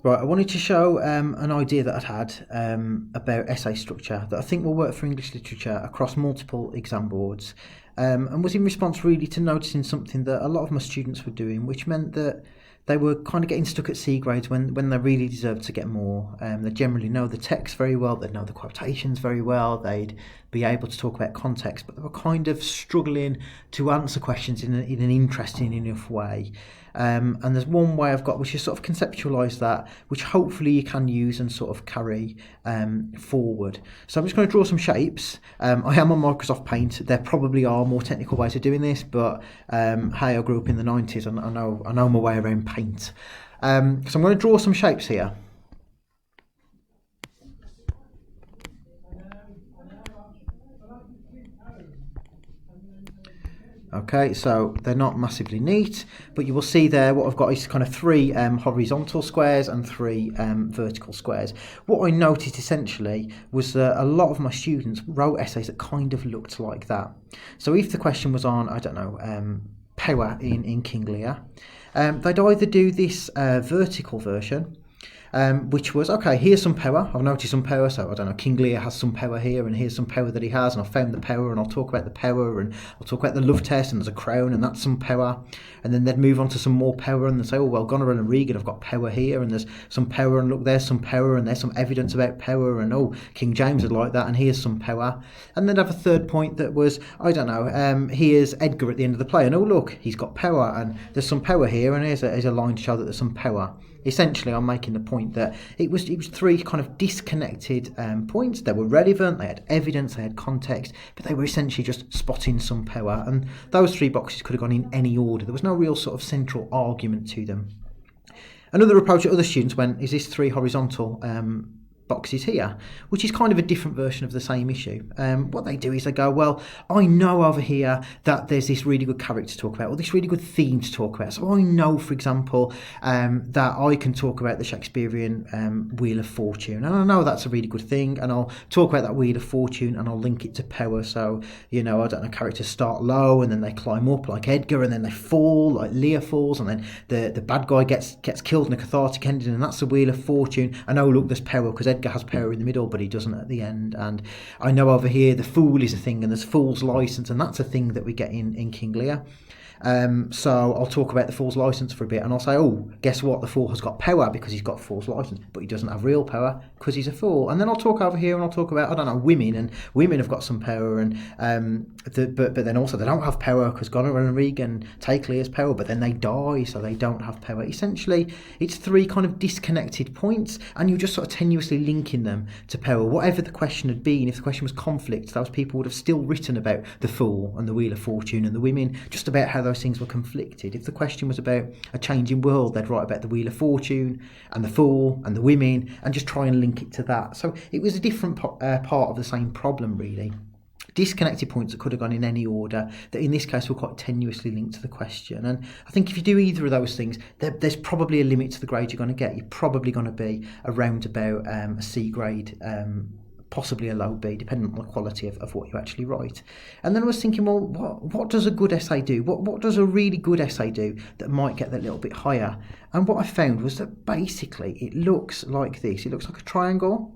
Right, I wanted to show an idea that I'd had about essay structure that I think will work for English literature across multiple exam boards, and was in response really to noticing something that a lot of my students were doing, which meant that they were kind of getting stuck at C grades when they really deserved to get more. They generally know the text very well, they'd know the quotations very well, they'd be able to talk about context, but they were kind of struggling to answer questions in an interesting enough way. And there's one way I've got which is sort of conceptualise that, which hopefully you can use and sort of carry forward. So I'm just going to draw some shapes. I am on Microsoft Paint. There probably are more technical ways of doing this, but hey, I grew up in the 90s and I know my way around paint. So I'm going to draw some shapes here. Okay, so they're not massively neat, but you will see there what I've got is kind of three horizontal squares and three vertical squares. What I noticed essentially was that a lot of my students wrote essays that kind of looked like that. So if the question was on, I don't know, power in King Lear, they'd either do this vertical version, which was, okay, here's some power. I've noticed some power, so I don't know, King Lear has some power here, and here's some power that he has, and I've found the power, and I'll talk about the power, and I'll talk about the love test, and there's a crown, and that's some power. And then they'd move on to some more power, and they'd say, oh, well, Goneril and Regan have got power here, and there's some power, and look, there's some power, and there's some evidence about power, and oh, King James would like that, and here's some power. And they'd have a third point that was, I don't know, here's Edgar at the end of the play, and oh, look, he's got power, and there's some power here, and here's a line to show that there's some power. Essentially, I'm making the point that it was three kind of disconnected points. They were relevant, they had evidence, they had context, but they were essentially just spotting some power. And those three boxes could have gone in any order. There was no real sort of central argument to them. Another approach that other students went is this three horizontal boxes here, which is kind of a different version of the same issue. What they do is they go, well, I know over here that there's this really good character to talk about, or this really good theme to talk about. So I know, for example, that I can talk about the Shakespearean Wheel of Fortune, and I know that's a really good thing, and I'll talk about that Wheel of Fortune and I'll link it to power. So, you know, I don't know, characters start low and then they climb up like Edgar, and then they fall like Lear falls, and then the bad guy gets killed in a cathartic ending, and that's the Wheel of Fortune. And oh, look, there's power because Edgar has power in the middle, but he doesn't at the end. And I know over here the Fool is a thing, and there's Fool's License, and that's a thing that we get in King Lear. So I'll talk about the Fool's License for a bit, and I'll say, oh, guess what, the Fool has got power because he's got Fool's License, but he doesn't have real power because he's a fool. And then I'll talk over here and I'll talk about, I don't know, women, and women have got some power, and but then also they don't have power because Goneril and Regan take Lear's power, but then they die, so they don't have power. Essentially, it's three kind of disconnected points, and you're just sort of tenuously linking them to power. Whatever the question had been, if the question was conflict, those people would have still written about the Fool and the Wheel of Fortune and the women, just about how those things were conflicted. If the question was about a changing world, they'd write about the Wheel of Fortune and the Fool and the women and just try and link it to that. So it was a different part of the same problem, really. Disconnected points that could have gone in any order that in this case were quite tenuously linked to the question. And I think if you do either of those things, there's probably a limit to the grade you're going to get. You're probably going to be around about a C grade, possibly a low B, depending on the quality of what you actually write. And then I was thinking, well, what does a good essay do? What does a really good essay do that might get that little bit higher? And what I found was that basically it looks like this. It looks like a triangle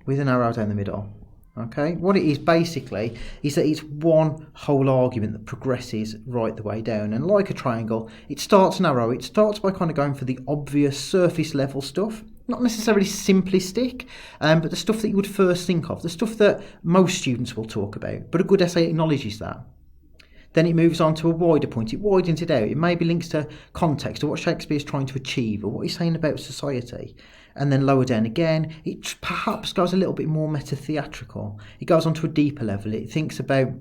with an arrow down the middle. Okay, what it is basically is that it's one whole argument that progresses right the way down, and like a triangle, it starts narrow. It starts by kind of going for the obvious surface level stuff, not necessarily simplistic, but the stuff that you would first think of, the stuff that most students will talk about, but a good essay acknowledges that. Then it moves on to a wider point. It widens it out. It maybe links to context or what Shakespeare's trying to achieve or what he's saying about society. And then lower down again, it perhaps goes a little bit more meta-theatrical. It goes on to a deeper level. It thinks about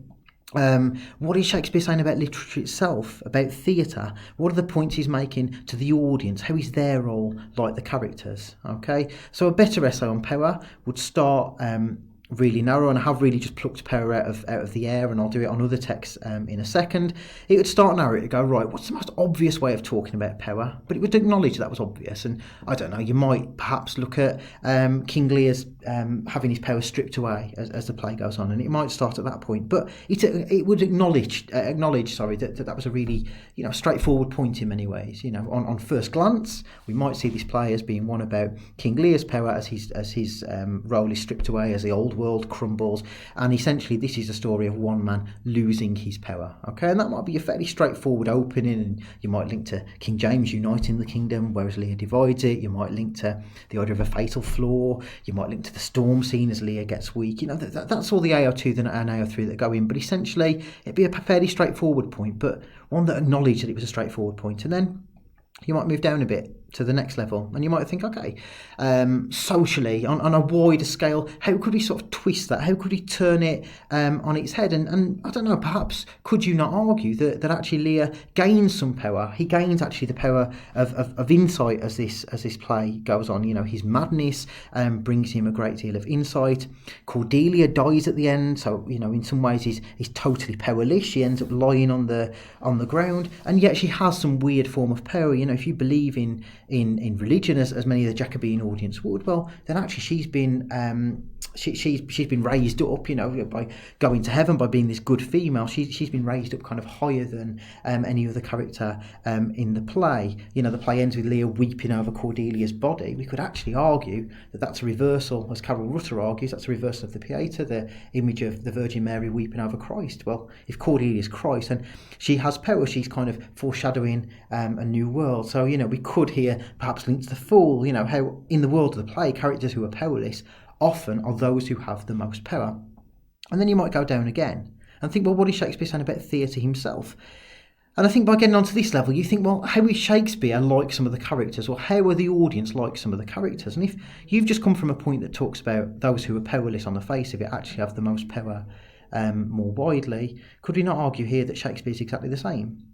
what is Shakespeare saying about literature itself, about theatre? What are the points he's making to the audience? How is their role like the characters? Okay, so a better essay on power would start really narrow, and I have really just plucked power out of the air, and I'll do it on other texts in a second. It would start narrow, it would go, right, what's the most obvious way of talking about power? But it would acknowledge that was obvious, and I don't know, you might perhaps look at King Lear's having his power stripped away as the play goes on, and it might start at that point, but it would acknowledge that was a really straightforward point in many ways. On first glance, we might see this play as being one about King Lear's power as his role is stripped away, as the old world crumbles, and essentially this is a story of one man losing his power. Okay, and that might be a fairly straightforward opening, and you might link to King James uniting the kingdom, whereas Lear divides it. You might link to the idea of a fatal flaw. You might link to the storm scene as Lear gets weak. That's all the AO2 and AO3 that go in, but essentially it'd be a fairly straightforward point, but one that acknowledged that it was a straightforward point. And then you might move down a bit to the next level, and you might think, okay, socially, on a wider scale, how could we sort of twist that? How could we turn it on its head? And I don't know, perhaps could you not argue that actually Lear gains some power? He gains actually the power of insight as this play goes on. His madness brings him a great deal of insight. Cordelia dies at the end, so in some ways he's totally powerless. She ends up lying on the ground, and yet she has some weird form of power. If you believe in religion, as many of the Jacobean audience would, well, then actually she's been she's been raised up, by going to heaven, by being this good female. She's been raised up kind of higher than any other character in the play. The play ends with Lear weeping over Cordelia's body. We could actually argue that that's a reversal, as Carol Rutter argues, that's a reversal of the Pieta, the image of the Virgin Mary weeping over Christ. Well, if Cordelia is Christ and she has power, she's kind of foreshadowing a new world. So, we could here perhaps link to the Fool, how in the world of the play, characters who are powerless often are those who have the most power. And then you might go down again and think, well, what is Shakespeare saying about theatre himself? And I think by getting onto this level, you think, well, how is Shakespeare like some of the characters, or how are the audience like some of the characters? And if you've just come from a point that talks about those who are powerless on the face of it actually have the most power more widely, could we not argue here that Shakespeare's exactly the same?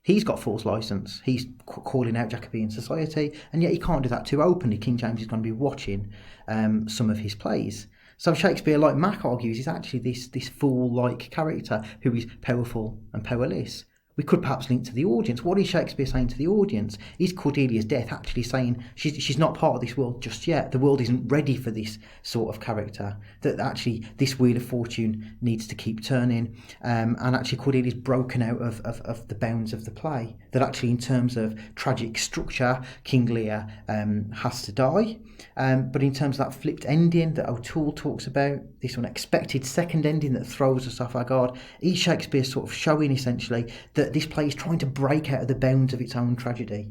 He's got false licence. He's calling out Jacobean society, and yet he can't do that too openly. King James is going to be watching some of his plays. So Shakespeare, like Mac argues, is actually this fool-like character who is powerful and powerless. We could perhaps link to the audience. What is Shakespeare saying to the audience? Is Cordelia's death actually saying she's not part of this world just yet? The world isn't ready for this sort of character. That actually this wheel of fortune needs to keep turning. And actually Cordelia's broken out of the bounds of the play. That actually in terms of tragic structure, King Lear has to die. But in terms of that flipped ending that O'Toole talks about, this unexpected second ending that throws us off our guard, is Shakespeare sort of showing essentially that this play is trying to break out of the bounds of its own tragedy.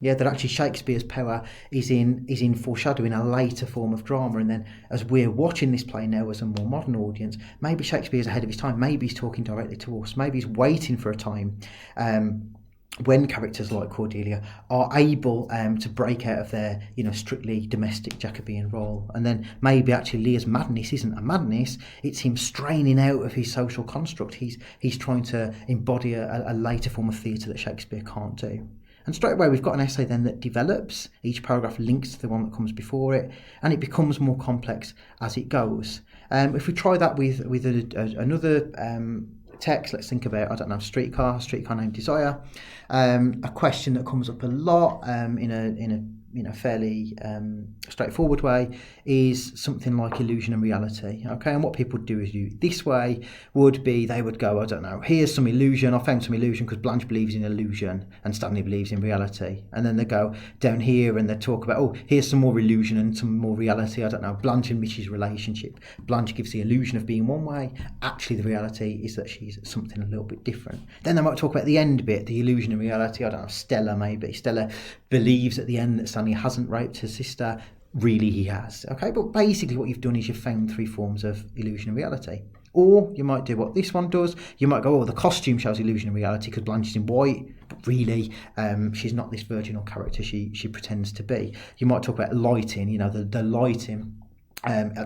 Yeah, that actually Shakespeare's power is in foreshadowing a later form of drama, and then as we're watching this play now as a more modern audience, maybe Shakespeare's ahead of his time, maybe he's talking directly to us, maybe he's waiting for a time when characters like Cordelia are able to break out of their strictly domestic Jacobean role, and then maybe actually Lear's madness isn't a madness, it's him straining out of his social construct. He's trying to embody a later form of theatre that Shakespeare can't do. And straight away we've got an essay then that develops, each paragraph links to the one that comes before it, and it becomes more complex as it goes. If we try that with another text, let's think about, Streetcar Named Desire. A question that comes up a lot in a fairly straightforward way is something like illusion and reality. Okay, and what people do is this way would be they would go, here's some illusion, I found some illusion because Blanche believes in illusion and Stanley believes in reality. And then they go down here and they talk about, here's some more illusion and some more reality. Blanche and Mitch's relationship. Blanche gives the illusion of being one way, actually the reality is that she's something a little bit different. Then they might talk about the end bit, the illusion and reality. Stella maybe. Stella believes at the end that Stanley hasn't raped her sister. Really he has. Okay, but basically what you've done is you've found three forms of illusion and reality. Or you might do what this one does. You might go, the costume shows illusion and reality because Blanche is in white, but really she's not this virginal character she pretends to be. You might talk about lighting, the lighting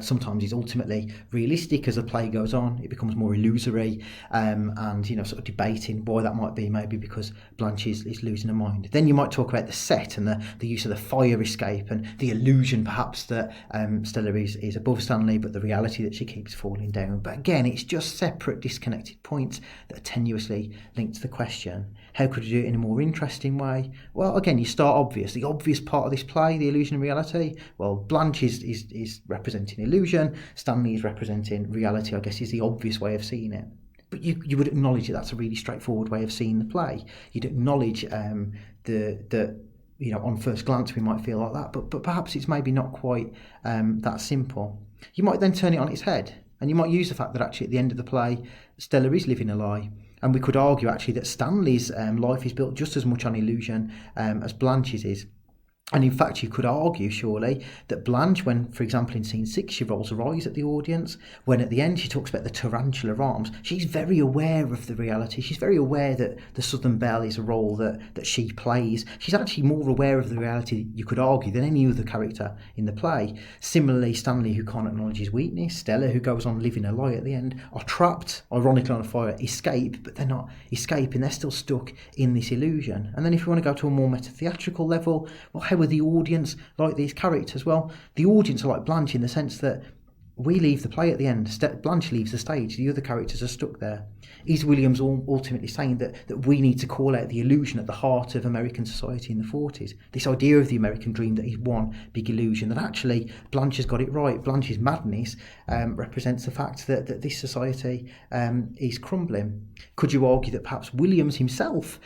Sometimes is ultimately realistic. As the play goes on, it becomes more illusory, and sort of debating why that might be. Maybe because Blanche is losing her mind. Then you might talk about the set and the use of the fire escape and the illusion perhaps that Stella is above Stanley, but the reality that she keeps falling down. But again, it's just separate, disconnected points that are tenuously linked to the question. How could you do it in a more interesting way? Well, again, you start obvious. The obvious part of this play, the illusion of reality. Well, Blanche is representing illusion. Stanley is representing reality, I guess, is the obvious way of seeing it. But you would acknowledge that that's a really straightforward way of seeing the play. You'd acknowledge that on first glance we might feel like that, but perhaps it's maybe not quite that simple. You might then turn it on its head, and you might use the fact that actually at the end of the play, Stella is living a lie. And we could argue actually that Stanley's life is built just as much on illusion as Blanche's is. And in fact, you could argue, surely, that Blanche, when, for example, in scene 6, she rolls her eyes at the audience, when at the end she talks about the tarantular arms, she's very aware of the reality. She's very aware that the Southern Belle is a role that she plays. She's actually more aware of the reality, you could argue, than any other character in the play. Similarly, Stanley, who can't acknowledge his weakness, Stella, who goes on living a lie at the end, are trapped, ironically, on a fire, escape, but they're not escaping. They're still stuck in this illusion. And then if you want to go to a more meta-theatrical level, well, how are the audience like these characters? Well, the audience are like Blanche in the sense that we leave the play at the end. Blanche leaves the stage. The other characters are stuck there. Is Williams ultimately saying that we need to call out the illusion at the heart of American society in the 40s? This idea of the American dream that is one big illusion, that actually Blanche has got it right. Blanche's madness represents the fact that this society is crumbling. Could you argue that perhaps Williams himself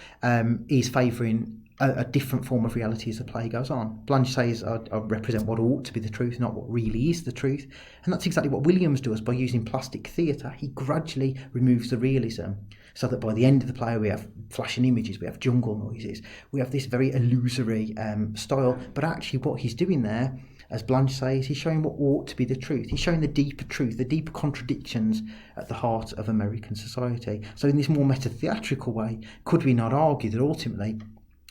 is favouring a different form of reality as the play goes on? Blanche says, I represent what ought to be the truth, not what really is the truth. And that's exactly what Williams does by using plastic theatre. He gradually removes the realism, so that by the end of the play we have flashing images, we have jungle noises, we have this very illusory style. But actually what he's doing there, as Blanche says, he's showing what ought to be the truth. He's showing the deeper truth, the deeper contradictions at the heart of American society. So in this more meta-theatrical way, could we not argue that ultimately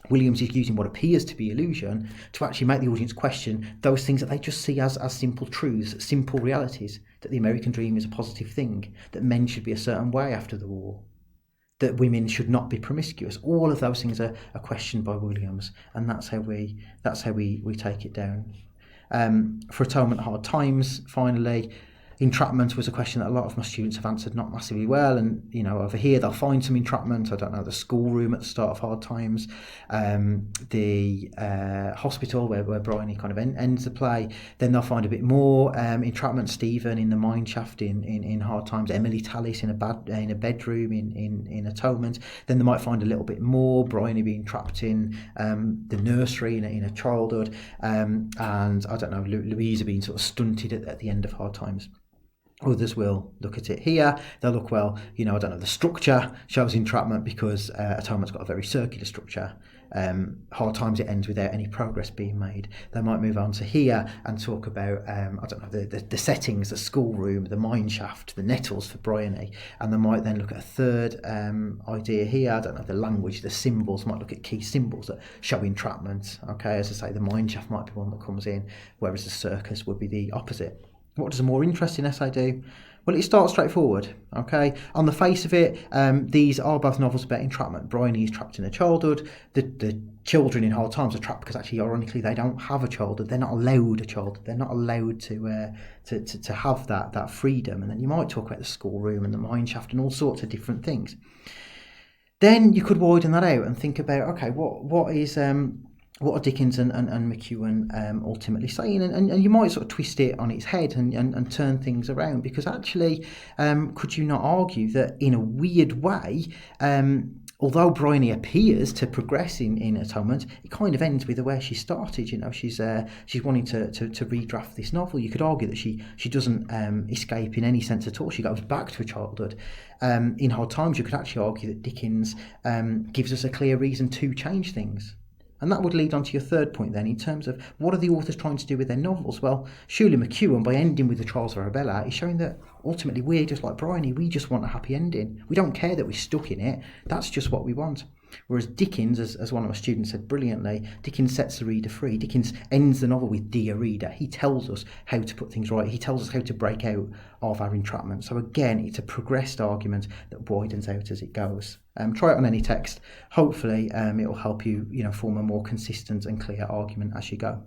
Williams is using what appears to be illusion to actually make the audience question those things that they just see as simple truths, simple realities, that the American dream is a positive thing, that men should be a certain way after the war, that women should not be promiscuous. All of those things are questioned by Williams, and that's how we take it down. For Atonement, Hard Times, finally, entrapment was a question that a lot of my students have answered not massively well, and over here they'll find some entrapment. I don't know, the schoolroom at the start of Hard Times, the hospital where Bryony kind of ends the play. Then they'll find a bit more entrapment. Stephen in the mine shaft in Hard Times, Emily Tallis in a bedroom in Atonement. Then they might find a little bit more, Bryony being trapped in the nursery in a childhood, and I don't know, Louisa being sort of stunted at the end of Hard Times. Others will look at it here. They'll look, well, I don't know, the structure shows entrapment because Atonement's got a very circular structure. Hard Times, it ends without any progress being made. They might move on to here and talk about, I don't know, the settings, the schoolroom, the mine shaft, the nettles for Bryony. And they might then look at a third idea here. I don't know, the language, the symbols, might look at key symbols that show entrapment. Okay, as I say, the mine shaft might be one that comes in, whereas the circus would be the opposite. What does a more interesting essay do? Well, it starts straightforward, okay? On the face of it, these are both novels about entrapment. Bryony is trapped in her childhood. The children in Hard Times are trapped because actually, ironically, they don't have a childhood. They're not allowed a childhood. They're not allowed to have that freedom. And then you might talk about the schoolroom and the mine shaft and all sorts of different things. Then you could widen that out and think about, okay, what are Dickens and McEwan ultimately saying? And you might sort of twist it on its head and turn things around, because actually, could you not argue that in a weird way, although Bryony appears to progress in Atonement, it kind of ends with where she started. She's wanting to redraft this novel. You could argue that she doesn't escape in any sense at all. She goes back to her childhood. In Hard Times, you could actually argue that Dickens gives us a clear reason to change things. And that would lead on to your third point then, in terms of what are the authors trying to do with their novels? Well, surely McEwan, by ending with The Trials of Arabella, is showing that ultimately we're just like Bryony, we just want a happy ending. We don't care that we're stuck in it. That's just what we want. Whereas Dickens, as one of my students said brilliantly, Dickens sets the reader free. Dickens ends the novel with "Dear reader." He tells us how to put things right. He tells us how to break out of our entrapment. So again, it's a progressed argument that widens out as it goes. Try it on any text. Hopefully, it will help you, form a more consistent and clear argument as you go.